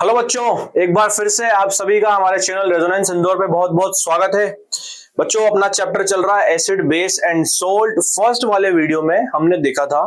Hello बच्चों, एक बार फिर से आप सभी का हमारे चैनल रेजोनेंस इंदौर पे बहुत बहुत स्वागत है। बच्चों, अपना चैप्टर चल रहा है acid base and salt. First वाले वीडियो में हमने देखा था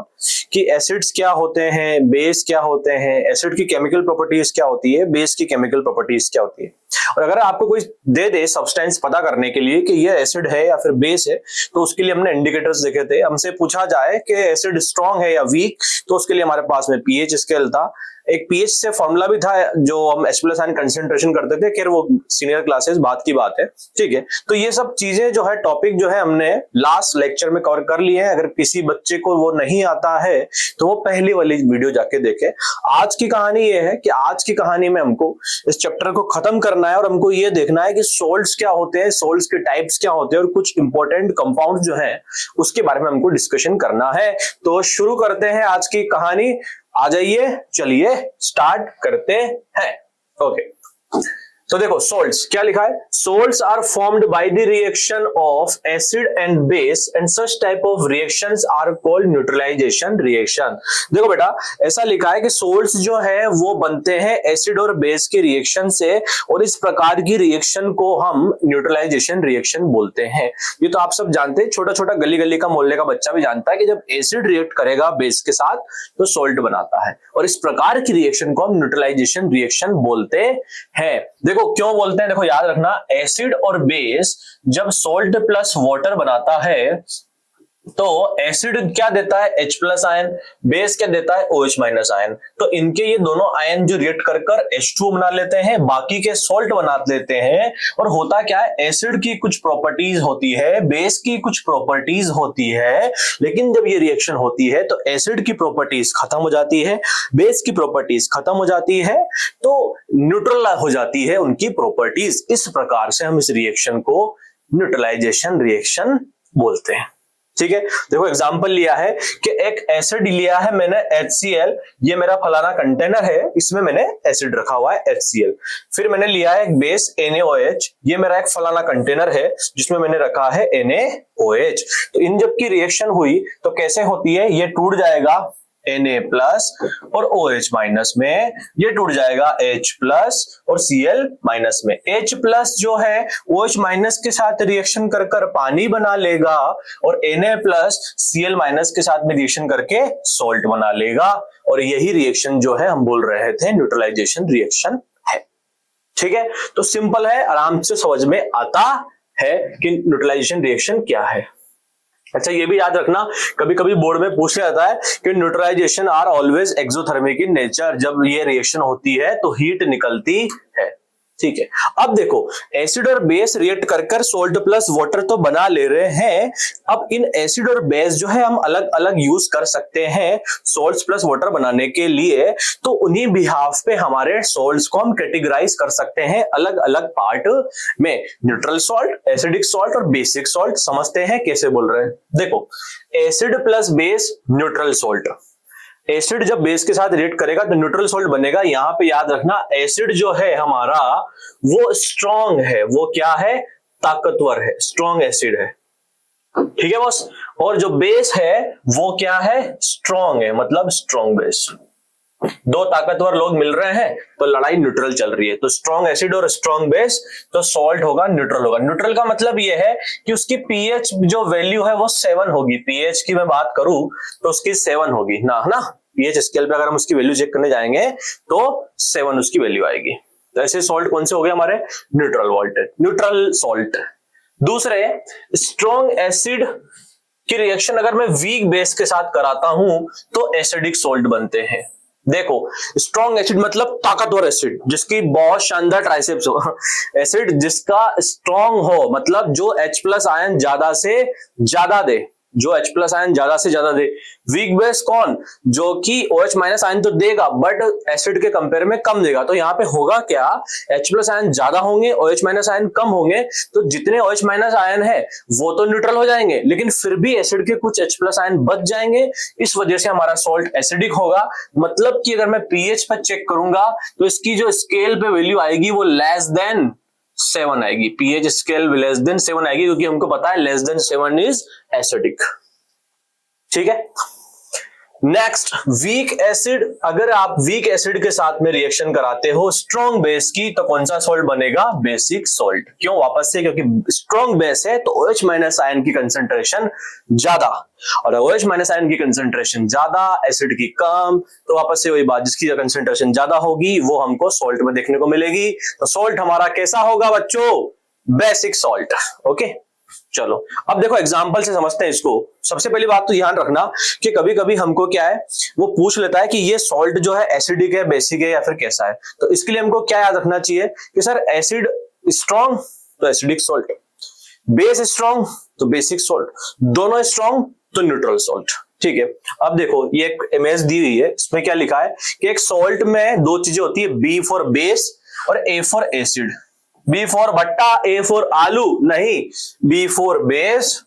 कि एसिड्स क्या होते हैं, बेस क्या होते हैं, एसिड की केमिकल प्रॉपर्टीज क्या होती है, बेस की केमिकल प्रॉपर्टीज क्या होती है। और अगर आपको कोई दे दे सब्सटेंस पता करने के लिए कि ये एसिड है या फिर बेस है, तो उसके लिए हमने इंडिकेटर्स देखे थे। हमसे पूछा जाए कि एसिड स्ट्रॉन्ग है या वीक, तो उसके लिए हमारे पास में पीएच स्केल था, एक पीएच से फॉर्मूला भी था जो हम H+ आयन कंसेंट्रेशन करते थे। खैर वो सीनियर क्लासेस बात की बात है, ठीक है। तो ये सब चीजें जो है, टॉपिक जो है, हमने लास्ट लेक्चर में कवर कर लिए हैं। अगर किसी बच्चे को वो नहीं आता है तो वो पहली वाली वीडियो जाके देखे। आज की कहानी ये है कि आज की कहानी में हमको इस चैप्टर को खत्म करना है और हमको ये देखना है कि सोल्ट्स क्या होते हैं, सोल्ट्स के टाइप्स क्या होते हैं और कुछ इंपॉर्टेंट कंपाउंड जो है उसके बारे में हमको डिस्कशन करना है। तो शुरू करते हैं आज की कहानी। आ जाइए, चलिए स्टार्ट करते हैं। ओके, तो देखो सोल्ट्स क्या लिखा है। Salts are formed by the reaction of acid and base and such type of reactions are called neutralisation reaction. देखो बेटा, ऐसा लिखा है कि सोल्ट्स जो है वो बनते हैं एसिड और बेस के रिएक्शन से, और इस प्रकार की रिएक्शन को हम न्यूट्रलाइजेशन रिएक्शन बोलते हैं। ये तो आप सब जानते हैं, छोटा छोटा गली गली का मोहल्ले का बच्चा भी जानता है कि जब एसिड रिएक्ट करेगा बेस के साथ तो सोल्ट बनाता है, और इस प्रकार की रिएक्शन को हम न्यूट्रलाइजेशन रिएक्शन बोलते हैं। देखो क्यों बोलते हैं, देखो याद रखना, एसिड और बेस जब सोल्ट प्लस वाटर बनाता है तो एसिड क्या देता है, H+ आयन, बेस क्या देता है, OH- आयन। तो इनके ये दोनों आयन जो रिएक्ट कर कर H2 बना लेते हैं, बाकी के सोल्ट बना लेते हैं। और होता क्या है, एसिड की कुछ प्रॉपर्टीज होती है, बेस की कुछ प्रॉपर्टीज होती है, लेकिन जब ये रिएक्शन होती है तो एसिड की प्रॉपर्टीज खत्म हो जाती है, बेस की प्रॉपर्टीज खत्म हो जाती है, तो न्यूट्रल हो जाती है उनकी प्रॉपर्टीज। इस प्रकार से हम इस रिएक्शन को न्यूट्रलाइजेशन रिएक्शन बोलते हैं, ठीक है। देखो एग्जांपल लिया है कि एक एसिड लिया है मैंने HCl, ये मेरा फलाना कंटेनर है, इसमें मैंने एसिड रखा हुआ है HCl। फिर मैंने लिया है एक बेस NaOH, ये मेरा एक फलाना कंटेनर है जिसमें मैंने रखा है NaOH। तो इन जब की रिएक्शन हुई तो कैसे होती है, ये टूट जाएगा Na+ और OH- में, ये टूट जाएगा H+ और Cl- में। H+ जो है OH- के साथ रिएक्शन कर कर पानी बना लेगा, और Na+ Cl- के साथ में रिएक्शन करके सोल्ट बना लेगा, और यही रिएक्शन जो है हम बोल रहे थे न्यूट्रलाइजेशन रिएक्शन है, ठीक है। तो सिंपल है, आराम से समझ में आता है कि न्यूट्रलाइजेशन रिएक्शन क्या है। अच्छा, ये भी याद रखना, कभी कभी बोर्ड में पूछा जाता है कि neutralisation are always exothermic in nature, जब ये रिएक्शन होती है तो हीट निकलती है, ठीक है। अब देखो, एसिड और बेस रिएक्ट कर कर सोल्ट प्लस वाटर तो बना ले रहे हैं। अब इन एसिड और बेस जो है हम अलग अलग यूज कर सकते हैं सोल्ट्स प्लस वाटर बनाने के लिए। तो उन्हीं बिहाफ पे हमारे सोल्ट्स को हम कैटेगराइज कर सकते हैं अलग अलग पार्ट में, न्यूट्रल सॉल्ट, एसिडिक सॉल्ट और बेसिक सॉल्ट। समझते हैं कैसे बोल रहे हैं। देखो, acid plus base neutral salt. Acid जब बेस के साथ रिएक्ट करेगा तो न्यूट्रल सॉल्ट बनेगा। यहां पे याद रखना, एसिड जो है हमारा वो स्ट्रॉन्ग है, वो क्या है, ताकतवर है, स्ट्रॉन्ग एसिड है, ठीक है बॉस। और जो बेस है वो क्या है, स्ट्रॉन्ग है, मतलब स्ट्रॉन्ग बेस। दो ताकतवर लोग मिल रहे हैं तो लड़ाई न्यूट्रल चल रही है, तो स्ट्रॉन्ग एसिड और स्ट्रॉन्ग बेस, तो सॉल्ट होगा न्यूट्रल होगा। न्यूट्रल का मतलब ये है कि उसकी पीएच जो वैल्यू है वो 7 होगी। पीएच की मैं बात करूं तो उसकी 7 होगी ना, है ना। पीएच स्केल पे अगर हम उसकी वैल्यू चेक करने जाएंगे तो 7 उसकी वैल्यू आएगी। तो ऐसे सॉल्ट कौन से हो गए हमारे, न्यूट्रल वॉल्ट, न्यूट्रल सॉल्ट। दूसरे, स्ट्रॉन्ग एसिड की रिएक्शन अगर मैं वीक बेस के साथ कराता हूं तो एसिडिक सॉल्ट बनते हैं। देखो, स्ट्रॉन्ग एसिड मतलब ताकतवर एसिड, जिसकी बहुत शानदार ट्राइसेप्स हो। एसिड जिसका स्ट्रॉन्ग हो, मतलब जो H+ आयन ज्यादा से ज्यादा दे, जो H+ आयन ज्यादा से ज्यादा दे। वीक बेस कौन, जो कि OH- आयन तो देगा बट एसिड के कंपेयर में कम देगा। तो यहाँ पे होगा क्या, H+ आयन ज्यादा होंगे, OH- आयन कम होंगे, तो जितने OH- आयन है वो तो न्यूट्रल हो जाएंगे, लेकिन फिर भी एसिड के कुछ H+ आयन बच जाएंगे। इस वजह से हमारा सॉल्ट एसिडिक होगा। मतलब कि अगर मैं पीएच पर चेक करूंगा तो इसकी जो स्केल पे वैल्यू आएगी वो लेस देन 7 आएगी। पीएच स्केल लेस देन 7 आएगी, क्योंकि हमको पता है लेस देन 7 इज एसिडिक, ठीक है। Next, weak acid. अगर आप वीक एसिड के साथ में रिएक्शन कराते हो स्ट्रॉन्ग बेस की, तो कौन सा सॉल्ट बनेगा? Basic salt. क्यों? वापस से, क्योंकि स्ट्रॉन्ग बेस है तो OH माइनस आयन की कंसंट्रेशन ज्यादा, और OH माइनस आयन की कंसंट्रेशन ज्यादा, एसिड की कम, तो वापस से वही बात, जिसकी कंसंट्रेशन ज्यादा होगी वो हमको सॉल्ट में देखने को मिलेगी। तो सॉल्ट हमारा कैसा होगा बच्चों? Basic salt. ओके, चलो अब देखो एग्जांपल से समझते हैं इसको। सबसे पहली बात तो ध्यान रखना कि कभी कभी हमको क्या है, वो पूछ लेता है कि ये सॉल्ट जो है एसिडिक है, बेसिक है, या फिर कैसा है। तो इसके लिए हमको क्या याद रखना चाहिए कि सर एसिड स्ट्रॉन्ग तो एसिडिक सॉल्ट, बेस स्ट्रॉन्ग तो बेसिक सॉल्ट, दोनों स्ट्रॉन्ग तो न्यूट्रल सॉल्ट। ठीक है, अब देखो ये एक इमेज दी हुई है, इसमें क्या लिखा है कि एक सॉल्ट में दो चीजें होती है, बी फॉर बेस और A for acid. B for भट्टा, ए फॉर आलू नहीं, बी फॉर बेस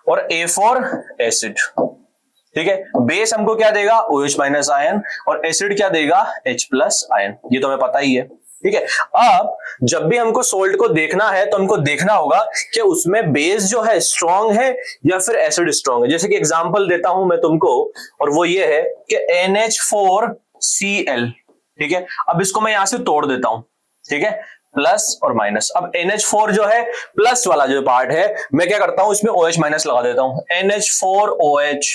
और ए फॉर एसिड। ठीक है, बेस हमको क्या देगा? OH माइनस आयन, और एसिड क्या देगा? H plus ion. ये तो हमें पता ही है। ठीक है, अब जब भी हमको सोल्ट को देखना है तो हमको देखना होगा कि उसमें बेस जो है स्ट्रॉन्ग है या फिर एसिड स्ट्रॉन्ग है। जैसे कि एग्जांपल देता हूं मैं तुमको, और वो ये है कि NH4Cl। ठीक है, अब इसको मैं यहां से तोड़ देता हूं। ठीक है, प्लस और माइनस। अब NH4 जो है प्लस वाला जो पार्ट है, मैं क्या करता हूं, इसमें OH माइनस लगा देता हूं। NH4OH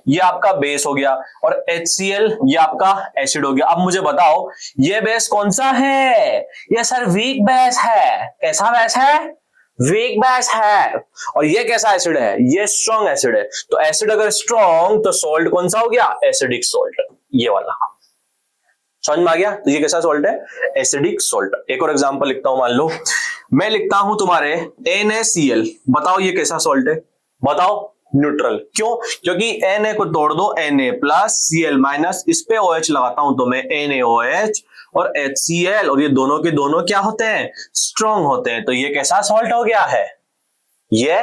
ये आपका बेस हो गया, और HCl ये आपका एसिड हो गया। अब मुझे बताओ ये बेस कौन सा है? ये सर वीक बेस है। कैसा बेस है? वीक बेस है। और ये कैसा एसिड है? ये स्ट्रॉन्ग एसिड है। तो एसिड अगर स्ट्रॉन्ग तो सॉल्ट कौन सा हो गया? एसिडिक सॉल्ट, ये वाला। समझ में आ गया? तो ये कैसा सॉल्ट है? Acidic salt. एक और एग्जांपल लिखता हूं, मान लो मैं लिखता हूं तुम्हारे NaCl। बताओ ये कैसा सॉल्ट है? बताओ। न्यूट्रल। क्यों? क्योंकि Na को तोड़ दो, Na प्लस Cl माइनस, इस पे OH लगाता हूं तो मैं NaOH और HCl, और ये दोनों के दोनों क्या होते हैं? स्ट्रॉन्ग होते हैं। तो ये कैसा सॉल्ट हो गया है? ये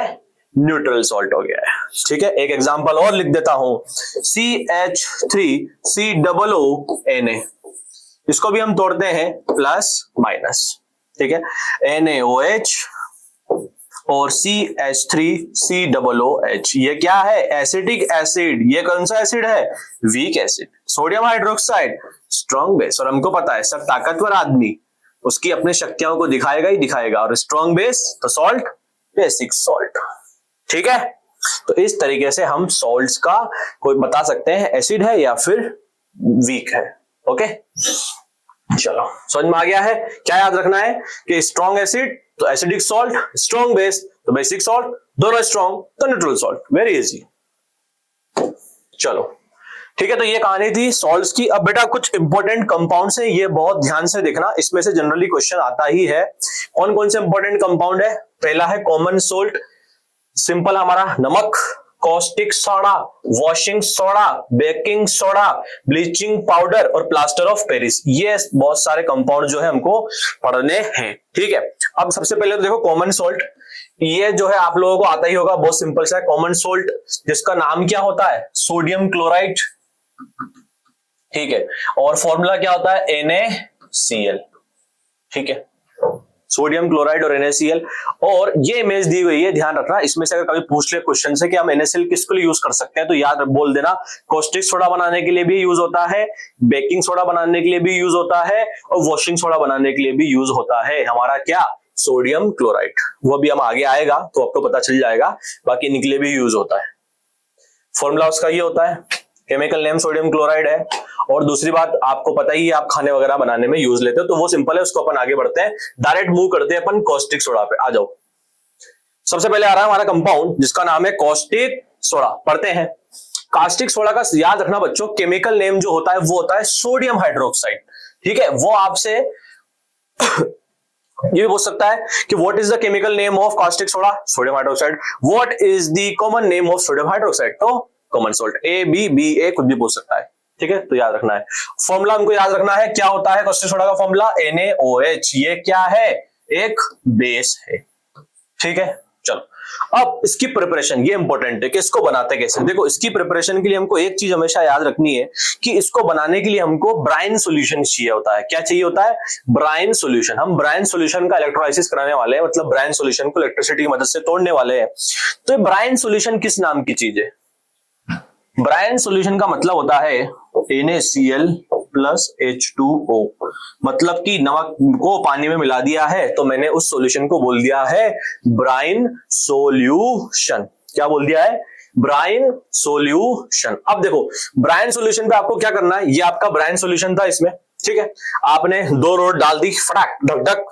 न्यूट्रल सॉल्ट हो गया है। ठीक है, एक एग्जांपल और लिख देता हूं, CH3COO इसको भी हम तोड़ते हैं प्लस माइनस। ठीक है, NaOH और CH3COOH ये क्या है? Acidic acid. ये कौन सा एसिड है? Weak acid. Sodium hydroxide strong base, और हमको पता है सब ताकतवर आदमी उसकी अपने शक्तियों को दिखाएगा ही दिखाएगा, और स्ट्रॉन्ग बेस तो सॉल्ट, बेसिक सॉल्ट। ठीक है, तो इस तरीके से हम सॉल्ट्स का कोई बता सकते हैं एसिड है या फिर वीक है। ओके, चलो समझ में आ गया है। क्या याद रखना है कि स्ट्रॉन्ग एसिड तो एसिडिक सॉल्ट, स्ट्रॉन्ग बेस तो बेसिक सॉल्ट, दोनों स्ट्रॉन्ग तो न्यूट्रल सॉल्ट। Very easy. चलो ठीक है, तो ये कहानी थी सॉल्ट्स की। अब बेटा कुछ इंपॉर्टेंट कंपाउंड्स हैं, ये बहुत ध्यान से देखना, इसमें से जनरली क्वेश्चन आता ही है। कौन कौन से इंपॉर्टेंट कंपाउंड है? पहला है कॉमन सोल्ट, सिंपल हमारा नमक, caustic soda, washing soda, baking soda, bleaching powder और प्लास्टर ऑफ पेरिस। ये बहुत सारे कंपाउंड जो है हमको पढ़ने हैं। ठीक है, अब सबसे पहले तो देखो कॉमन सोल्ट, ये जो है आप लोगों को आता ही होगा, बहुत सिंपल सा है। कॉमन सोल्ट जिसका नाम क्या होता है? Sodium chloride. ठीक है, और फॉर्मूला क्या होता है? NaCl। ठीक है, सोडियम क्लोराइड और NaCl। और ये इमेज दी हुई है, ध्यान रखना, इसमें से अगर कभी पूछ ले क्वेश्चन से कि हम NaCl किसके लिए यूज कर सकते हैं, तो याद बोल देना कॉस्टिक सोडा बनाने के लिए भी यूज होता है, बेकिंग सोडा बनाने के लिए भी यूज होता है, और वॉशिंग सोडा बनाने के लिए भी यूज होता है हमारा क्या? Sodium chloride. वो भी हम आगे आएगा तो आपको पता चल जाएगा, बाकी इनके लिए भी यूज होता है। फॉर्मूला उसका ये होता है, केमिकल नेम सोडियम क्लोराइड है, और दूसरी बात आपको पता ही है, आप खाने वगैरह बनाने में यूज लेते हो, तो वो सिंपल है, उसको अपन आगे बढ़ते हैं, डायरेक्ट मूव करते हैं अपन कॉस्टिक सोडा पे। आ जाओ, सबसे पहले आ रहा है हमारा कंपाउंड जिसका नाम है कॉस्टिक सोडा। पढ़ते हैं। कास्टिक सोडा का याद रखना बच्चों, केमिकल नेम जो होता है वो होता है सोडियम हाइड्रोक्साइड। ठीक है, वो आपसे ये भी पूछ सकता है कि what is the chemical name of caustic soda? Sodium hydroxide. What is the common name of sodium hydroxide? तो कॉमन सोल्ट। ABBA कुछ भी पूछ सकता है। ठीक है, तो याद रखना है। फॉर्मूला हमको याद रखना है, क्या होता है कास्टिक सोडा का फॉर्मूला? NaOH। ये क्या है? एक बेस है। ठीक है, चलो अब इसकी प्रिपरेशन, ये इंपॉर्टेंट है कि इसको बनाते कैसे। देखो, इसकी प्रिपरेशन के लिए हमको एक चीज हमेशा याद रखनी है कि इसको बनाने के लिए हमको ब्राइन सॉल्यूशन चाहिए होता है। क्या चाहिए होता है? Brine solution. हम ब्राइन सॉल्यूशन का इलेक्ट्रोलाइसिस कराने वाले हैं, मतलब ब्राइन सॉल्यूशन को इलेक्ट्रिसिटी की मदद से तोड़ने वाले हैं। तो ये ब्राइन सॉल्यूशन किस नाम की चीज है? ब्रायन सॉल्यूशन का मतलब होता है NaCl प्लस H2O, मतलब कि नमक को पानी में मिला दिया है तो मैंने उस सॉल्यूशन को बोल दिया है ब्रायन सॉल्यूशन। क्या बोल दिया है? Brine solution. अब देखो ब्रायन सॉल्यूशन पे आपको क्या करना है, ये आपका ब्रायन सॉल्यूशन था इसमें, ठीक है, आपने 2 रोड डाल दी फटाक ढक ढक,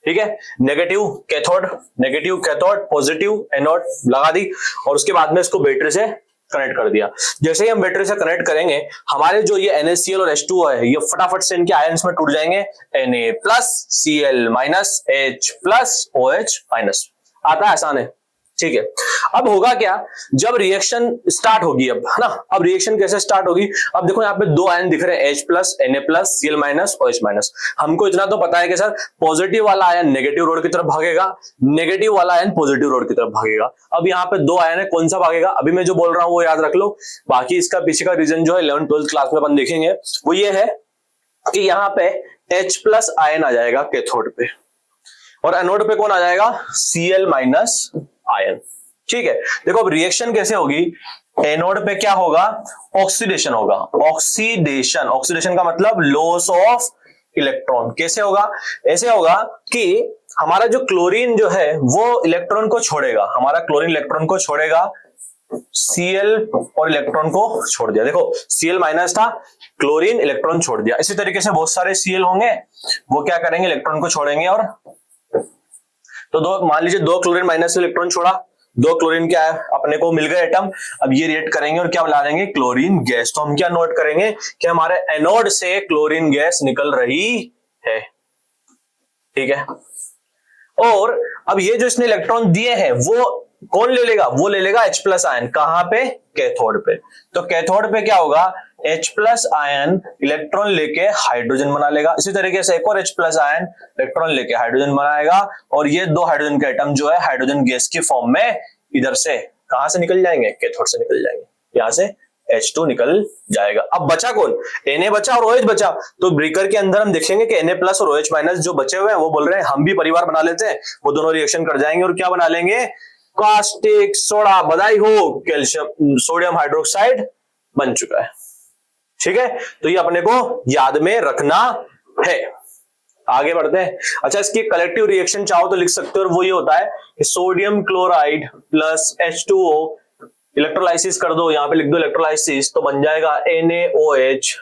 ठीक है, नेगेटिव कैथोड पॉजिटिव एनोड लगा दी और उसके बाद में इसको बैटरी से कनेक्ट कर दिया। जैसे ही हम बैटरी से कनेक्ट करेंगे हमारे जो ये NaCl और H2O है ये फटाफट से इनके आयंस में टूट जाएंगे, Na plus Cl minus H plus OH minus. आता है? आसान है, ठीक है। अब होगा क्या, जब रिएक्शन स्टार्ट होगी, अब है ना, अब रिएक्शन कैसे स्टार्ट होगी, अब देखो यहाँ पे 2 आयन दिख रहे हैं, H plus Na plus Cl minus OH minus. हमको इतना तो पता है कि सर पॉजिटिव वाला आयन नेगेटिव रोड की तरफ भागेगा, नेगेटिव वाला आयन पॉजिटिव रोड की तरफ भागेगा। अब यहाँ पे 2 आयन है, कौन सा भागेगा अभी मैं जो बोल रहा हूं वो याद रख लो, बाकी इसका पीछे का रीजन जो है 11th 12th क्लास में अपन देखेंगे। वो ये है कि यहाँ पे H प्लस आयन आ जाएगा कैथोड पे और एनोड पे कौन आ जाएगा, Cl माइनस आयन, ठीक है। देखो अब रिएक्शन कैसे होगी, एनोड पे क्या होगा, ऑक्सीडेशन होगा। ऑक्सीडेशन का मतलब लॉस ऑफ इलेक्ट्रॉन। कैसे होगा, ऐसे होगा कि हमारा जो क्लोरीन जो है वो इलेक्ट्रॉन को छोड़ेगा, हमारा क्लोरीन इलेक्ट्रॉन को छोड़ेगा, Cl और इलेक्ट्रॉन को छोड़ दिया। देखो Cl माइनस था, क्लोरीन इलेक्ट्रॉन छोड़ दिया। इसी तरीके से बहुत सारे Cl होंगे, वो क्या करेंगे, इलेक्ट्रॉन को छोड़ेंगे। और तो मान लीजिए 2 क्लोरीन माइनस इलेक्ट्रॉन छोड़ा, 2 क्लोरीन क्या है, अपने को मिल गए एटम। अब ये रिएक्ट करेंगे और क्या बना देंगे, क्लोरीन गैस। तो हम क्या नोट करेंगे कि हमारे एनोड से क्लोरीन गैस निकल रही है, ठीक है। और अब ये जो इसने इलेक्ट्रॉन दिए हैं वो कौन ले लेगा, वो ले लेगा H प्लस आयन। कहां पे, कैथोड पे। तो कैथोड पे क्या होगा, H प्लस आयन इलेक्ट्रॉन लेके हाइड्रोजन बना लेगा। इसी तरीके से एक और H प्लस आयन इलेक्ट्रॉन लेके हाइड्रोजन बनाएगा और ये 2 हाइड्रोजन के एटम जो है हाइड्रोजन गैस की फॉर्म में इधर से कहां से निकल जाएंगे, कैथोड से निकल जाएंगे, यहां से H2 निकल जाएगा। अब बचा कौन, Na बचा और OH बचा। तो ब्रेकर के अंदर हम देखेंगे कि Na प्लस और OH माइनस जो बचे हुए हैं वो बोल रहे हैं हम भी परिवार बना लेते हैं। वो दोनों रिएक्शन कर जाएंगे और क्या बना लेंगे, कास्टिक सोडा। बधाई हो, कैल्शियम सोडियम हाइड्रोक्साइड बन चुका है, ठीक है। तो ये अपने को याद में रखना है। आगे बढ़ते हैं। अच्छा, इसकी कलेक्टिव रिएक्शन चाहो तो लिख सकते हो और वो ये होता है कि sodium chloride plus H2O, electrolysis कर दो, यहां पे लिख दो इलेक्ट्रोलाइसिस, तो बन जाएगा NaOH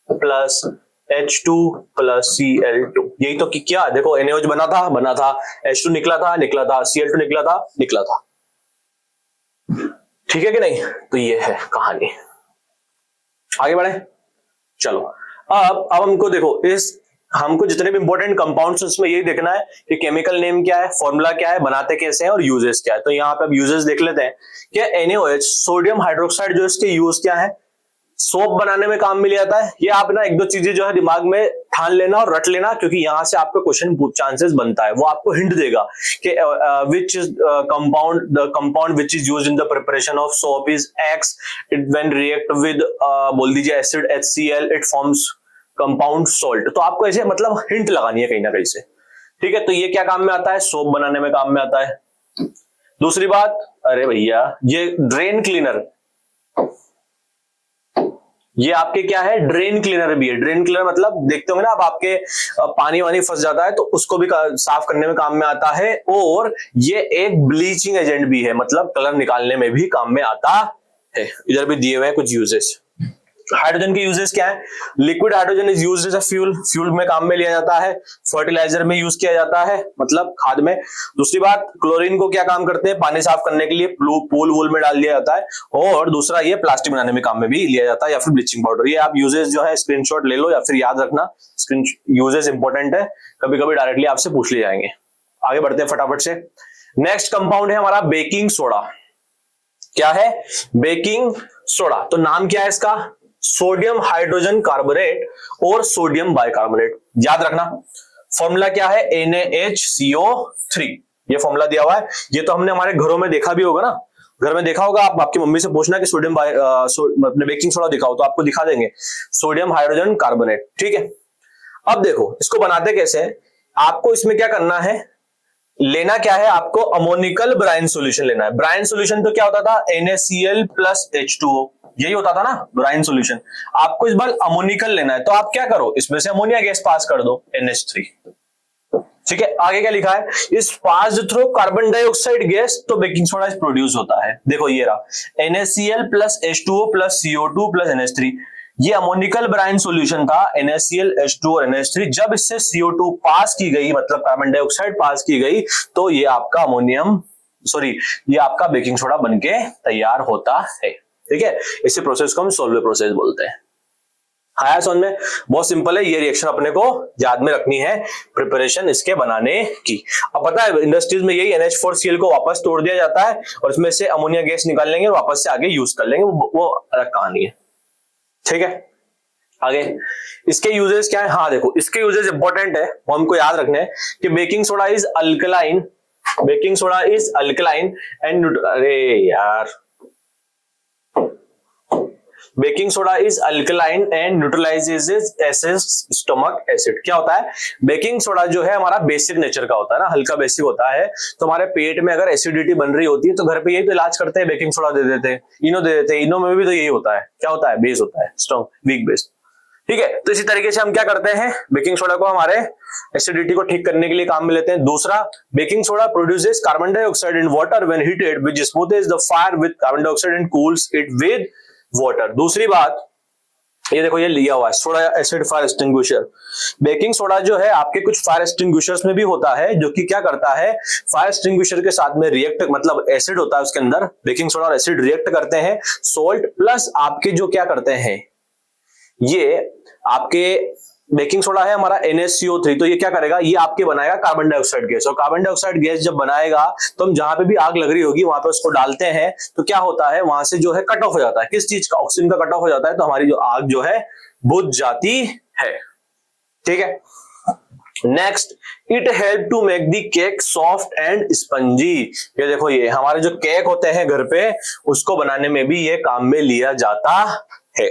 plus H2 plus Cl2। यही तो कि क्या देखो, NaOH बना था, H2 निकला था, Cl2 निकला था, ठीक है कि नहीं। तो ये है कहानी। आगे बढ़े, चलो। अब हमको देखो, हमको जितने भी इंपॉर्टेंट कंपाउंड्स उसमें यही देखना है कि केमिकल नेम क्या है, फॉर्मूला क्या है, बनाते कैसे हैं और यूजेस क्या है। तो यहाँ पे अब यूजेस देख लेते हैं कि NaOH सोडियम हाइड्रोक्साइड जो इसके यूज क्या है, सोप बनाने में काम में लिया जाता है। ये आप ना 1-2 चीजें जो है दिमाग में ठान लेना और रट लेना, क्योंकि यहां से आपका क्वेश्चन चांसेस बनता है। वो आपको हिंट देगा कि which compound, the compound which is used in the preparation of soap is X, it when react with बोल दीजिए acid HCl it forms compound salt. तो आपको ऐसे मतलब हिंट लगानी है कहीं ना कहीं से, ठीक है। तो ये क्या काम में आता है, सोप बनाने में काम में आता है। दूसरी बात, अरे भैया ये ड्रेन क्लीनर, ये आपके क्या है, ड्रेन क्लीनर भी है। ड्रेन क्लीनर मतलब देखते होंगे ना आप, आपके पानी वानी फंस जाता है तो उसको भी साफ करने में काम में आता है। और ये एक ब्लीचिंग एजेंट भी है, मतलब कलर निकालने में भी काम में आता है। इधर भी दिए हुए हैं कुछ यूजेस। हाइड्रोजन के यूजेस क्या है, liquid hydrogen is used as a fuel, fuel में काम में लिया जाता है। फर्टिलाइजर में यूज किया जाता है, मतलब खाद में। दूसरी बात, क्लोरीन को क्या काम करते हैं, पानी साफ करने के लिए पूल वूल में डाल दिया जाता है। और दूसरा ये प्लास्टिक बनाने में काम में भी लिया जाता है, या फिर ब्लीचिंग पाउडर। ये आप यूजेस जो है स्क्रीनशॉट ले लो या फिर याद रखना, यूजेस इंपॉर्टेंट है, कभी कभी डायरेक्टली आपसे पूछ लिए जाएंगे। आगे बढ़ते हैं फटाफट से। नेक्स्ट कंपाउंड है हमारा बेकिंग सोडा। क्या है, बेकिंग सोडा। तो नाम क्या है इसका, सोडियम हाइड्रोजन कार्बोनेट और सोडियम बाइकार्बोनेट। याद रखना फॉर्मूला क्या है, NaHCO3। ये फॉर्मूला दिया हुआ है। ये तो हमने हमारे घरों में देखा भी होगा ना, घर में देखा होगा। आप आपकी मम्मी से पूछना कि सोडियम बेकिंग सोडा दिखाओ, तो आपको दिखा देंगे सोडियम हाइड्रोजन कार्बोनेट, ठीक है। अब देखो इसको बनाते कैसे है, आपको इसमें क्या करना है, लेना क्या है, आपको अमोनिकल ब्राइन सॉल्यूशन लेना है। ब्राइन सॉल्यूशन तो क्या होता था, NaCl प्लस H2O, यही होता था ना ब्राइन सॉल्यूशन। आपको इस बार अमोनिकल लेना है तो आप क्या करो, इसमें से अमोनिया गैस पास कर दो NH3। ठीक है, आगे क्या लिखा है, इस pass through carbon dioxide gas तो बेकिंग सोडा प्रोड्यूस होता है। देखो ये रहा NaCl plus H2O plus CO2 plus NH3, ये अमोनिकल ब्राइन सॉल्यूशन था NaCl H2O और NH3। जब इससे CO2 पास की गई, मतलब कार्बन डाइऑक्साइड पास की गई, तो ये आपका ये आपका बेकिंग सोडा बनके तैयार होता है। ठीक है, इसी प्रोसेस को हम सोल्वे प्रोसेस बोलते हैं। आया समझ में? बहुत सिंपल है, ये रिएक्शन अपने को याद में रखनी है प्रिपरेशन इसके बनाने की। अब पता है इंडस्ट्रीज में यही NH4Cl को वापस तोड़ दिया जाता है और इसमें से अमोनिया गैस निकाल लेंगे, वापस से आगे यूज कर लेंगे, वो अलग कहानी है। ठीक है, आगे इसके यूजेस क्या है? हाँ देखो, इसके यूजेस इंपॉर्टेंट है, वो हमको याद रखने हैं कि baking soda is alkaline, and अरे यार, baking soda is alkaline and न्यूट्रलाइजेज acid stomach acid. क्या होता है, बेकिंग सोडा जो है हमारा बेसिक नेचर का होता है ना, हल्का बेसिक होता है। तो हमारे पेट में अगर एसिडिटी बन रही होती है तो घर पे यही तो इलाज करते हैं, बेकिंग सोडा दे देते हैं, इनो दे देते हैं। इनो में भी तो यही होता है, क्या होता है, बेस होता है, स्ट्रॉन्ग वीक बेस। ठीक है, तो इसी तरीके से हम क्या करते हैं, बेकिंग सोडा को हमारे एसिडिटी को ठीक करने के लिए काम में लेते हैं। दूसरा, baking soda produces carbon dioxide in water when heated which smothers the fire with carbon dioxide and cools it with water. दूसरी बात, ये देखो ये लिया हुआ है soda acid fire extinguisher. Baking soda जो है आपके कुछ फायर एक्सटिंग्विशर्स में भी होता है, जो कि क्या करता है, फायर एक्सटिंग्विशर के साथ में रिएक्ट, मतलब एसिड होता है उसके अंदर, बेकिंग सोडा और एसिड रिएक्ट करते हैं, सोल्ट प्लस आपके जो क्या करते हैं, ये आपके बेकिंग सोडा है हमारा NaCO3, तो ये क्या करेगा, ये आपके बनाएगा कार्बन डाइऑक्साइड गैस। और कार्बन डाइऑक्साइड गैस जब बनाएगा तो हम जहां पे भी आग लग रही होगी वहां पे उसको डालते हैं, तो क्या होता है, वहां से जो है कट ऑफ हो जाता है, किस चीज का, ऑक्सीजन का कट ऑफ हो जाता है, तो हमारी जो आग जो है बुझ जाती है। ठीक है, next, it help to make the cake soft and spongy. ये देखो, ये हमारे जो केक होते हैं घर पे, उसको बनाने में भी ये काम में लिया जाता है।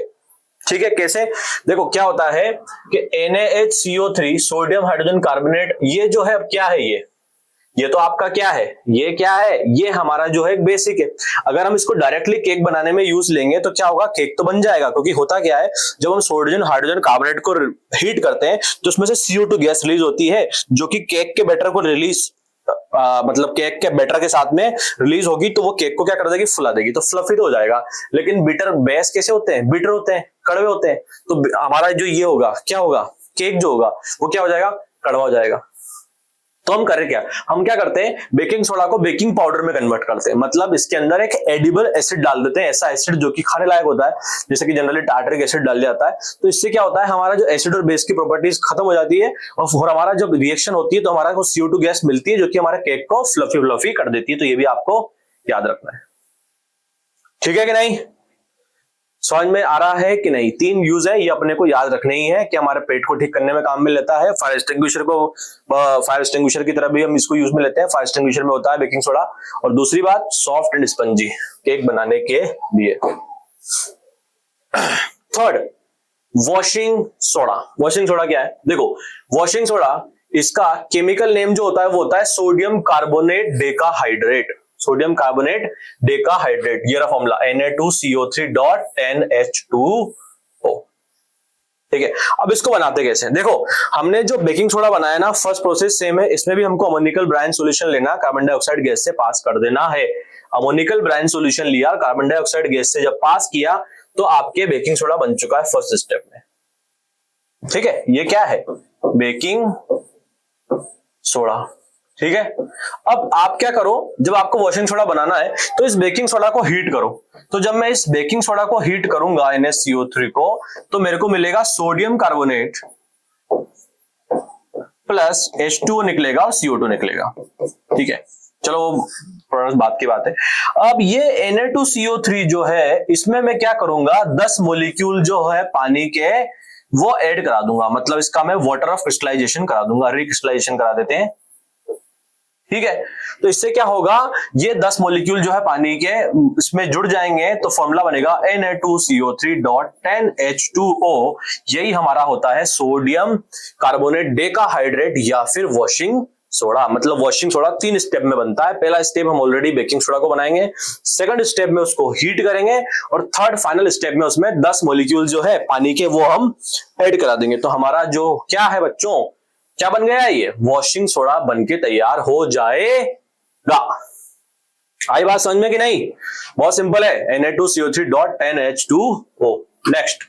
ठीक है, कैसे, देखो क्या होता है कि NaHCO3 सोडियम हाइड्रोजन कार्बोनेट, ये जो है अब क्या है, ये तो आपका क्या है, ये क्या है, ये हमारा जो है एक बेसिक है। अगर हम इसको डायरेक्टली केक बनाने में यूज लेंगे तो क्या होगा, केक तो बन जाएगा, क्योंकि होता क्या है, जब हम सोडियम हाइड्रोजन कार्बोनेट को हीट करते हैं तो उसमें से CO2 गैस रिलीज होती है, जो कि केक के बैटर को रिलीज, मतलब केक के बैटर के साथ में रिलीज होगी, तो वो केक को क्या कर देगी, फुला देगी, तो फ्लफी तो हो जाएगा। लेकिन बिटर बेस कैसे होते हैं, बिटर होते हैं, कड़वे होते हैं, तो हमारा जो ये होगा, क्या होगा, केक जो होगा वो क्या हो जाएगा, कड़वा हो जाएगा। तो हम करें क्या, हम क्या करते हैं, बेकिंग सोडा को बेकिंग पाउडर में कन्वर्ट करते हैं, मतलब इसके अंदर एक एडिबल एसिड डाल देते हैं, ऐसा एसिड जो कि खाने लायक होता है, जैसे कि जनरली टार्टरिक एसिड डाल जाता है। तो इससे क्या होता है, हमारा जो एसिड और बेस की प्रॉपर्टीज खत्म हो जाती है, और हमारा जब रिएक्शन होती है तो हमारा को CO2 गैस मिलती है, जो कि हमारे केक को फ्लफी फ्लफी कर देती है। तो ये भी आपको याद रखना है। ठीक है कि नहीं, समझ में आ रहा है कि नहीं? 3 यूज है, ये अपने को याद रखने ही है कि हमारे पेट को ठीक करने में काम में लेता है। फायर एक्सटिंग्विशर की तरह भी हम इसको यूज में लेते हैं, फायर एक्सटिंग्विशर में होता है बेकिंग सोडा। और दूसरी बात, सॉफ्ट एंड स्पंजी, केक बनाने के लिए। Third, washing soda. Washing soda क्या है, देखो वॉशिंग सोडा, इसका केमिकल नेम जो होता है वो होता है sodium carbonate decahydrate, sodium carbonate decahydrate. ये रहा फॉर्मूला Na2CO3.10H2O। ठीक है, अब इसको बनाते कैसे, देखो हमने जो बेकिंग सोडा बनाया ना, फर्स्ट प्रोसेस सेम है, इसमें भी हमको अमोनिकल ब्राइन सॉल्यूशन लेना, कार्बन डाइऑक्साइड गैस से पास कर देना है। अमोनिकल ब्राइन सॉल्यूशन लिया, कार्बन डाइऑक्साइड गैस से जब पास किया तो आपके बेकिंग सोडा बन चुका है फर्स्ट स्टेप में। ठीक है, ये क्या है, बेकिंग सोडा। ठीक है, अब आप क्या करो, जब आपको वॉशिंग सोडा बनाना है तो इस बेकिंग सोडा को हीट करो। तो जब मैं इस बेकिंग सोडा को हीट करूंगा NaCO3 को, तो मेरे को मिलेगा सोडियम कार्बोनेट प्लस H2O निकलेगा और CO2 निकलेगा। ठीक है, चलो बात की बात है। अब ये Na2CO3 जो है, इसमें मैं क्या करूंगा, 10 मोलिक्यूल जो है पानी के वो ऐड करा दूंगा, मतलब इसका मैं वाटर ऑफ क्रिस्टलाइजेशन करा दूंगा, रिक्रिस्टलाइजेशन करा देते हैं। ठीक है, तो इससे क्या होगा, ये 10 मॉलिक्यूल जो है पानी के इसमें जुड़ जाएंगे, तो फॉर्मूला बनेगा Na2CO3.10H2O। यही हमारा होता है सोडियम कार्बोनेट डेकाहाइड्रेट या फिर वॉशिंग सोडा, मतलब वॉशिंग सोडा 3 स्टेप में बनता है। पहला स्टेप हम ऑलरेडी बेकिंग सोडा को बनाएंगे, सेकंड स्टेप में उसको हीट करेंगे, और थर्ड फाइनल स्टेप में उसमें 10 मॉलिक्यूल जो है पानी के वो हम ऐड करा देंगे। तो हमारा जो क्या है बच्चों, क्या बन गया, ये वॉशिंग सोडा बनके तैयार हो जाएगा। आई बात समझ में कि नहीं? बहुत सिंपल है, Na2CO3.10H2O। नेक्स्ट,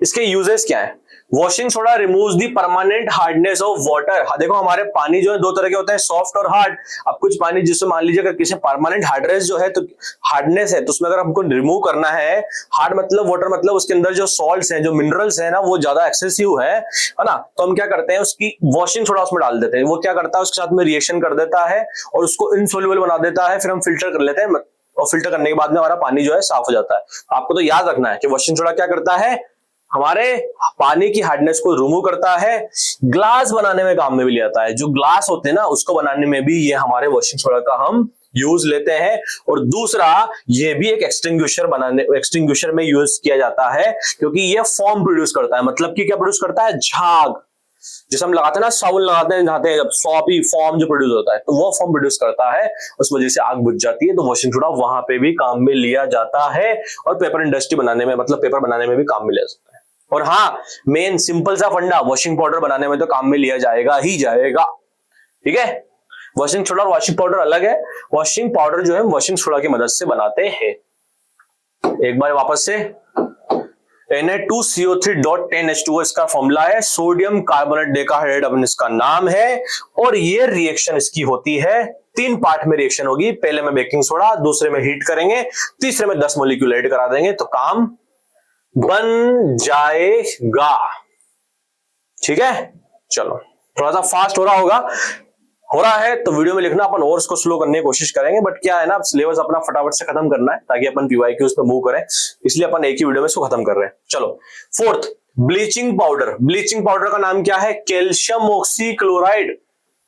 इसके यूजेस क्या है? Washing soda removes the permanent hardness of water. देखो हमारे पानी जो है दो तरह के होते हैं, सॉफ्ट और हार्ड। अब कुछ पानी जिसमें मान लीजिए अगर किसी परमानेंट हार्डनेस जो है, तो हार्डनेस है, तो उसमें अगर हमको रिमूव करना है, हार्ड मतलब वाटर मतलब उसके अंदर जो सॉल्ट्स हैं, जो मिनरल्स हैं ना, वो ज्यादा एक्सेसिव है ना, तो हम क्या करते हैं, उसकी वॉशिंग सोडा उसमें डाल देते हैं। वो क्या करता है, उसके साथ में रिएक्शन कर देता है और उसको इनसोल्युबल बना देता है, फिर हम फिल्टर कर लेते हैं, और फिल्टर करने के बाद में हमारा पानी जो है साफ हो जाता है। आपको तो याद रखना है कि वॉशिंग सोडा क्या करता है, हमारे पानी की हार्डनेस को रिमूव करता है। ग्लास बनाने में काम में भी ले आता है, जो ग्लास होते हैं ना, उसको बनाने में भी ये हमारे वॉशिंग सोडा का हम यूज लेते हैं। और दूसरा, ये भी एक एक्सटिंग्विशर में यूज किया जाता है, क्योंकि ये फॉर्म प्रोड्यूस करता है। मतलब कि क्या प्रोड्यूस करता है, झाग। जैसे हम लगाते हैं ना, साबुन लगाते हैं, नहाते हैं, जब सॉपी फॉर्म जो प्रोड्यूस होता है, तो वो फॉर्म प्रोड्यूस करता है, उस वजह से आग बुझ जाती है। तो वॉशिंग सोडा वहां पे भी काम में लिया जाता है, और पेपर इंडस्ट्री बनाने में, मतलब पेपर बनाने में भी काम में लिया जाता है। और हाँ, मेन सिंपल सा फंडा, वॉशिंग पाउडर बनाने में तो काम में लिया जाएगा ही जाएगा। ठीक है, वॉशिंग सोडा और वॉशिंग पाउडर अलग है। वॉशिंग पाउडर जो है वॉशिंग सोडा की मदद से बनाते हैं। एक बार वापस से, Na2CO3.10H2O इसका फॉर्मूला है, सोडियम कार्बोनेट डेकाहाइड्रेट अपन इसका नाम है। और ये रिएक्शन इसकी होती है, 3 पार्ट में रिएक्शन होगी। पहले में बेकिंग सोडा, दूसरे में हीट करेंगे, तीसरे में 10 मॉलिक्यूल ऐड करा देंगे, तो काम बन जाएगा। ठीक है, चलो थोड़ा सा फास्ट हो रहा है तो वीडियो में लिखना, अपन और इसको स्लो करने की कोशिश करेंगे। बट क्या है ना, सिलेबस अपना फटाफट से खत्म करना है ताकि अपन PYQs पे मूव करें, इसलिए अपन एक ही वीडियो में इसको खत्म कर रहे हैं। चलो, fourth, bleaching powder. Bleaching powder का नाम क्या है, कैल्शियम ऑक्सीक्लोराइड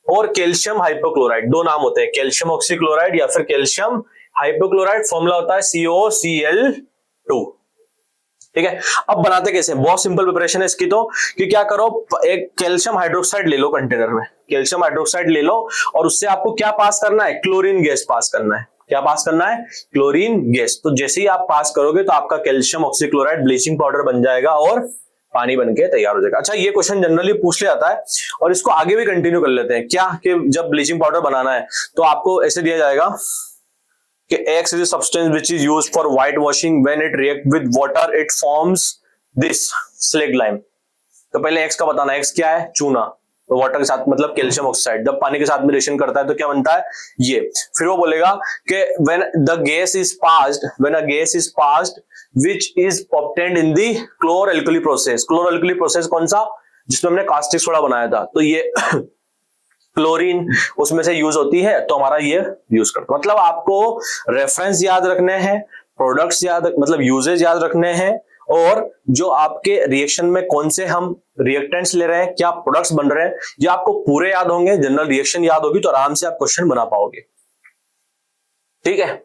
और कैल्शियम हाइपोक्लोराइड, 2 नाम होते हैं, कैल्शियम ऑक्सीक्लोराइड या फिर कैल्शियम हाइपोक्लोराइड। फॉर्मूला होता है COCl2। ठीक है, अब बनाते कैसे, बहुत सिंपल प्रिपरेशन है इसकी। तो कि क्या करो, एक कैल्शियम हाइड्रोक्साइड ले लो कंटेनर में, कैल्शियम हाइड्रोक्साइड ले लो, और उससे आपको क्या पास करना है, क्लोरीन गैस पास करना है। क्या पास करना है, क्लोरीन गैस। तो जैसे ही आप पास करोगे तो आपका कैल्शियम ऑक्सीक्लोराइड ब्लीचिंग पाउडर बन जाएगा और पानी बनके तैयार हो जाएगा। अच्छा, ये क्वेश्चन जनरली पूछ लिया जाता है, और इसको आगे भी कंटिन्यू कर लेते हैं। क्या कि जब ब्लीचिंग पाउडर बनाना है तो आपको ऐसे दिया जाएगा कि X is a substance which is used for white washing. When it react with water, it forms this slag lime. तो पहले X का बताना, X क्या है, चूना। तो वाटर के साथ मतलब कैल्शियम ऑक्साइड, जब पानी के साथ में रिएक्शन करता है तो क्या बनता है, ये। फिर वो बोलेगा कि when a gas is passed which is obtained in the chlor-alkali process. chlor-alkali process कौन सा, जिसमें हमने कास्टिक सोडा बनाया था, तो ये क्लोरीन उसमें से यूज होती है, तो हमारा ये यूज करता है। मतलब आपको रेफरेंस याद रखने हैं, प्रोडक्ट्स याद, मतलब यूजेज याद रखने हैं, और जो आपके रिएक्शन में कौन से हम रिएक्टेंट्स ले रहे हैं, क्या प्रोडक्ट्स बन रहे हैं, ये आपको पूरे याद होंगे। जनरल रिएक्शन याद होगी तो आराम से आप क्वेश्चन बना पाओगे। ठीक है,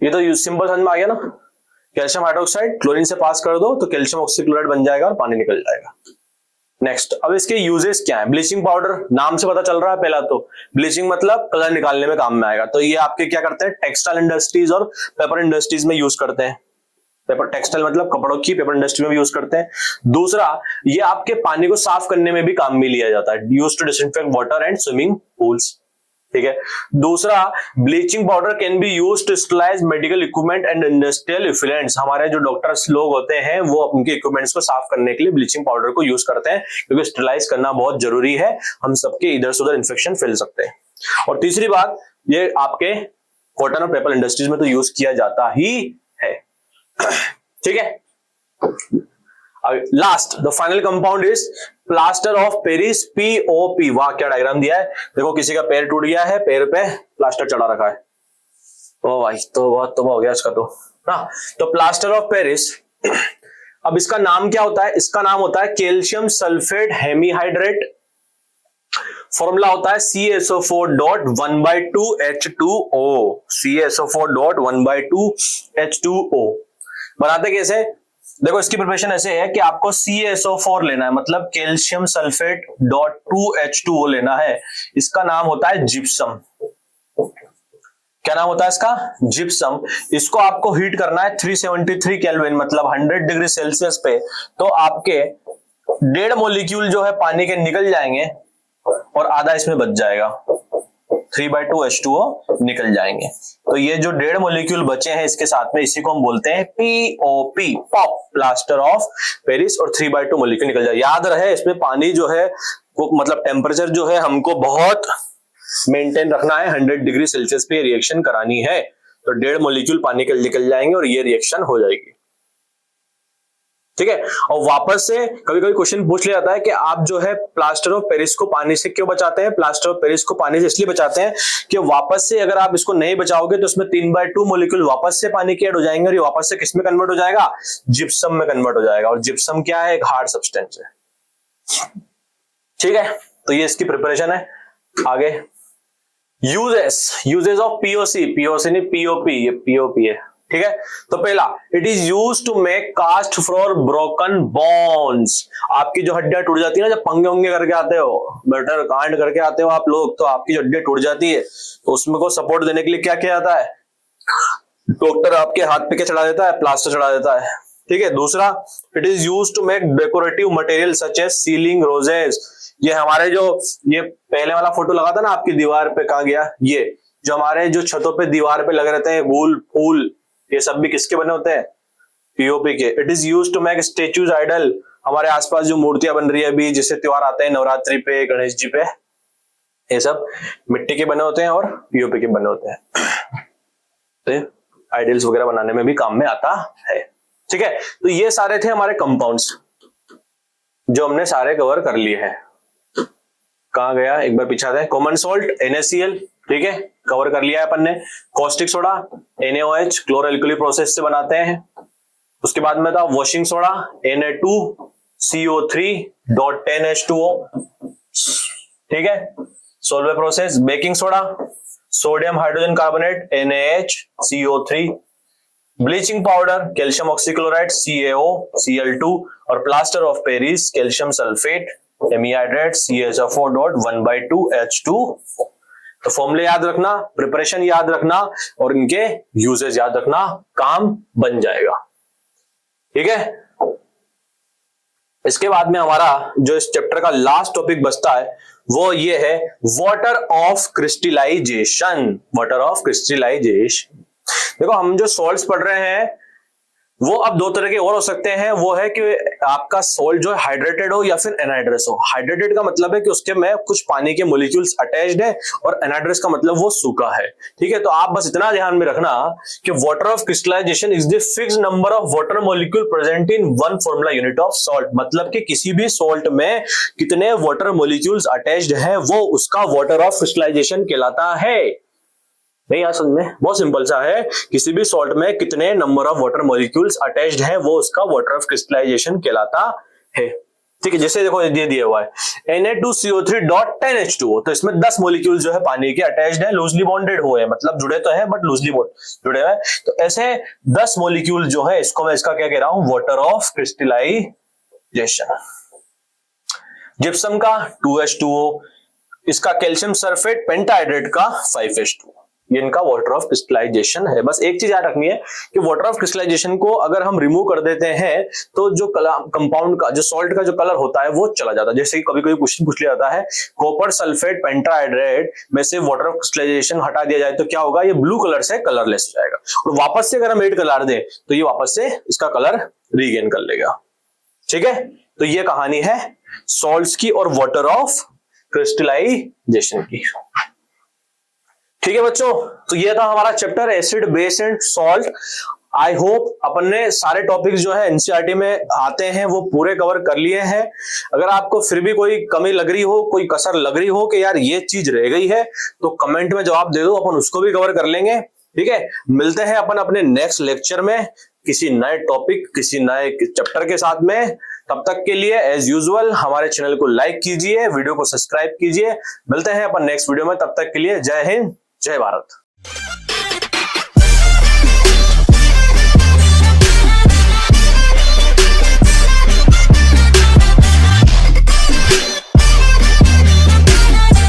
ये तो सिंपल समझ में आ गया ना। कैल्शियम हाइड्रोक्साइड क्लोरीन से पास कर दो तो कैल्शियम ऑक्सीक्लोराइड बन जाएगा और पानी निकल जाएगा। नेक्स्ट, अब इसके यूजेस क्या है। ब्लीचिंग पाउडर नाम से पता चल रहा है, पहला तो ब्लीचिंग मतलब कलर निकालने में काम में आएगा। तो ये आपके क्या करते हैं, टेक्सटाइल इंडस्ट्रीज और पेपर इंडस्ट्रीज में यूज करते हैं। पेपर टेक्सटाइल मतलब कपड़ों की, पेपर इंडस्ट्री में भी यूज करते हैं। दूसरा, ये आपके पानी को साफ करने में भी काम में लिया जाता है, use to disinfect water and swimming pools. ठीक है, दूसरा, bleaching powder can be used to sterilise medical equipment and industrial effluents. हमारे जो डॉक्टर्स लोग होते हैं वो उनके इक्विपमेंट्स को साफ करने के लिए ब्लीचिंग पाउडर को यूज करते हैं, क्योंकि स्टरलाइज करना बहुत जरूरी है, हम सबके इधर से उधर इन्फेक्शन फैल सकते हैं। और तीसरी बात, ये आपके कॉटन और पेपर इंडस्ट्रीज में तो यूज किया जाता ही है। ठीक है, last the final compound is plaster of Paris, POP। वाह, क्या डायग्राम दिया है, देखो किसी का पैर टूट गया है, पैर पे प्लास्टर चढ़ा रखा है। ओ भाई, तो बहुत तबाह हो गया इसका तो। हाँ, तो प्लास्टर ऑफ पेरिस, अब इसका नाम क्या होता है, इसका नाम होता है कैल्शियम सल्फेट हेमीहाइड्रेट। फॉर्मूला होता है CaSO4.1/2H2O। CaSO4.1/2H2O बनाते कैसे, देखो इसकी प्रिपरेशन ऐसे है कि आपको CaSO4 लेना है, मतलब कैल्शियम सल्फेट .2H2O लेना है। इसका नाम होता है जिप्सम। क्या नाम होता है इसका? जिप्सम। इसको आपको हीट करना है 373 केल्विन, मतलब 100 डिग्री सेल्सियस पे। तो आपके 1.5 मोलिक्यूल जो है पानी के निकल जाएंगे और आधा इसमें बच जाएगा, 3/2H2O निकल जाएंगे। तो ये जो 1.5 मोलिक्यूल बचे हैं इसके साथ में, इसी को हम बोलते हैं POP, pop, plaster of Paris, और 3/2 मोलिक्यूल निकल जाए। याद रहे इसमें पानी जो है वो मतलब टेम्परेचर जो है हमको बहुत मेंटेन रखना है, 100 डिग्री सेल्सियस पे रिएक्शन करानी है। तो 1.5 मोलिक्यूल पानी के निकल जाएंगे और ये रिएक्शन हो जाएगी, ठीक है। और वापस से कभी कभी क्वेश्चन पूछ लिया जाता है कि आप जो है प्लास्टर ऑफ पेरिस को पानी से क्यों बचाते हैं? प्लास्टर ऑफ पेरिस को पानी से इसलिए बचाते हैं कि वापस से अगर आप इसको नहीं बचाओगे तो इसमें 3/2 मोलिक्यूल वापस से पानी के ऐड हो जाएंगे और ये वापस से किस में कन्वर्ट हो जाएगा? जिप्सम में कन्वर्ट हो जाएगा। और जिप्सम क्या है? एक हार्ड सब्सटेंस है, ठीक है। तो ये इसकी प्रिपरेशन है। आगे यूजेस ऑफ POC, POC नहीं POP, ये POP है, ठीक है। तो पहला, it is use to make cast for broken bones. आपकी जो हड्डियां टूट जाती है ना, जब पंगे उंगे करके आते हो, बेटर कांड करके आते हो आप लोग, तो आपकी जो हड्डियां टूट जाती है तो उसमें को सपोर्ट देने के लिए क्या किया जाता है? डॉक्टर आपके हाथ पे क्या चढ़ा देता है? प्लास्टर चढ़ा देता है, ठीक है। दूसरा, it is use to make decorative material such as ceiling roses. ये हमारे जो ये पहले वाला फोटो लगा था ना आपकी दीवार पे, कहां गया? ये जो हमारे जो छतों पे दीवार पे लगे रहते हैं फूल फूल, ये सब भी किसके बने होते हैं? POP के। It is use to make statues idol. हमारे आसपास जो मूर्तियां बन रही है अभी, जैसे त्योहार आते हैं नवरात्रि पे, गणेश जी पे, ये सब मिट्टी के बने होते हैं और POP के बने होते हैं। तो आइडल्स वगैरह बनाने में भी काम में आता है, ठीक है। तो ये सारे थे हमारे कंपाउंड्स जो हमने सारे कवर कर लिए हैं। कहां गया? एक बार पीछे आते हैं। कॉमन सॉल्ट NaCl, ठीक है, कवर कर लिया है अपन ने। कॉस्टिक सोडा NaOH, क्लोरोएल्कली प्रोसेस से बनाते हैं। उसके बाद में था वॉशिंग सोडा Na2CO3.10H2O, ठीक है, Solvay process. Baking soda sodium hydrogen carbonate NaHCO3। Bleaching powder calcium oxychloride CaOCl2, और plaster of Paris calcium sulphate hemihydrate CaSO4.1/2H2। तो फॉर्मूले याद रखना, प्रिपरेशन याद रखना और इनके यूजेस याद रखना, काम बन जाएगा, ठीक है। इसके बाद में हमारा जो इस चैप्टर का लास्ट टॉपिक बचता है वो ये है water of crystallisation. Water of crystallisation, देखो हम जो सॉल्ट्स पढ़ रहे हैं वो अब दो तरह के और हो सकते हैं। वो है कि आपका सॉल्ट जो है हाइड्रेटेड हो या फिर एनहाइड्रस हो। हाइड्रेटेड का मतलब है कि उसके में कुछ पानी के मॉलिक्यूल्स अटैच्ड है, और एनहाइड्रस का मतलब वो सूखा है, ठीक है। तो आप बस इतना ध्यान में रखना कि water of crystallisation is the fixed number of water molecule present in one formula unit of salt. मतलब कि किसी भी सॉल्ट में कितने वाटर मॉलिक्यूल्स अटैच्ड है वो उसका वाटर ऑफ क्रिस्टलाइजेशन कहलाता है। नहीं यार, समझ में बहुत सिंपल सा है। किसी भी सॉल्ट में कितने number of water molecules attached हैं वो उसका वाटर ऑफ क्रिस्टलाइजेशन कहलाता है, ठीक है। जैसे देखो ये दिया हुआ है Na2CO3.10H2O, तो इसमें 10 मॉलिक्यूल जो है पानी के अटैच्ड है, लूजली बॉन्डेड हुए हैं, मतलब जुड़े तो है बट लूजली जुड़े हुए हैं। तो ऐसे 10 मॉलिक्यूल जो है इसको मैं इसका क्या कह रहा हूं? Water of crystallisation. जिप्सम का 2H2O, इसका कैल्शियम सल्फेट पेंटाहाइड्रेट का 5H2O, ये इनका वाटर ऑफ क्रिस्टलाइजेशन है। बस एक चीज याद रखनी है कि वाटर ऑफ क्रिस्टलाइजेशन को अगर हम रिमूव कर देते हैं तो जो कंपाउंड का जो सॉल्ट का जो कलर होता है वो चला जाता है। जैसे कि कभी कभी क्वेश्चन पूछ लिया जाता है कॉपर सल्फेट पेंटाहाइड्रेट में से वाटर ऑफ क्रिस्टलाइजेशन हटा दिया जाए तो क्या होगा? ये ब्लू कलर से कलरलेस हो जाएगा, और वापस से अगर हम रेड कलर दें तो ये वापस से इसका कलर रीगेन कर लेगा, ठीक है। तो ये कहानी है सॉल्ट्स की और वाटर ऑफ क्रिस्टलाइजेशन की, ठीक है बच्चों। तो ये था हमारा chapter acid base and salt. I hope अपन ने सारे टॉपिक्स जो है एनसीईआरटी में आते हैं वो पूरे कवर कर लिए हैं। अगर आपको फिर भी कोई कमी लग रही हो, कोई कसर लग रही हो कि यार ये चीज रह गई है, तो कमेंट में जवाब दे दो, अपन उसको भी कवर कर लेंगे, ठीक है। मिलते हैं अपन अपने नेक्स्ट लेक्चर में किसी नए टॉपिक, किसी नए चैप्टर के साथ में। तब तक के लिए एज यूजुअल हमारे चैनल को लाइक कीजिए, वीडियो को सब्सक्राइब कीजिए। मिलते हैं अपन नेक्स्ट वीडियो में, तब तक के लिए जय हिंद, जय भारत।